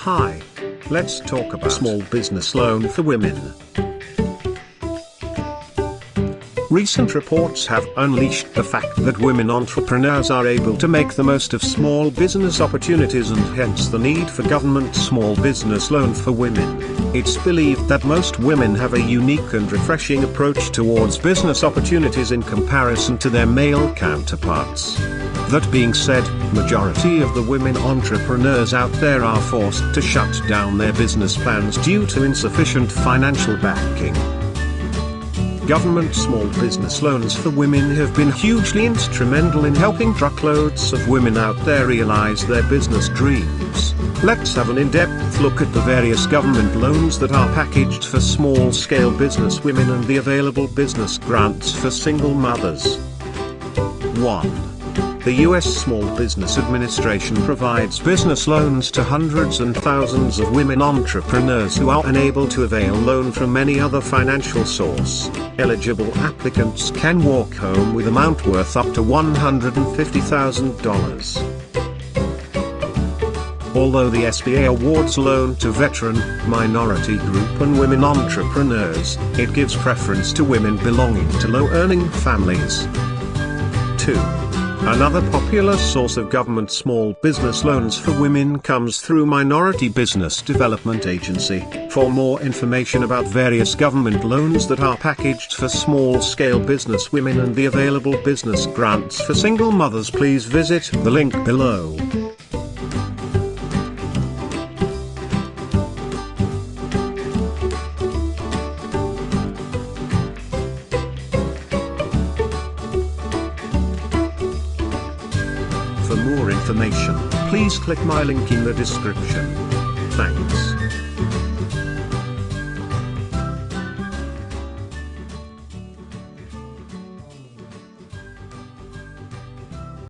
Hi. Let's talk about small business loan for women. Recent reports have unleashed the fact that women entrepreneurs are able to make the most of small business opportunities and hence the need for government small business loan for women. It's believed that most women have a unique and refreshing approach towards business opportunities in comparison to their male counterparts. That being said, majority of the women entrepreneurs out there are forced to shut down their business plans due to insufficient financial backing. Government small business loans for women have been hugely instrumental in helping truckloads of women out there realize their business dreams. Let's have an in-depth look at the various government loans that are packaged for small-scale business women and the available business grants for single mothers. 1. The U.S. Small Business Administration provides business loans to hundreds and thousands of women entrepreneurs who are unable to avail loan from any other financial source. Eligible applicants can walk home with amount worth up to $150,000. Although the SBA awards loan to veteran, minority group and women entrepreneurs, it gives preference to women belonging to low-earning families. 2. Another popular source of government small business loans for women comes through Minority Business Development Agency. For more information about various government loans that are packaged for small-scale business women and the available business grants for single mothers, please visit the link below. For more information, please click my link in the description. Thanks.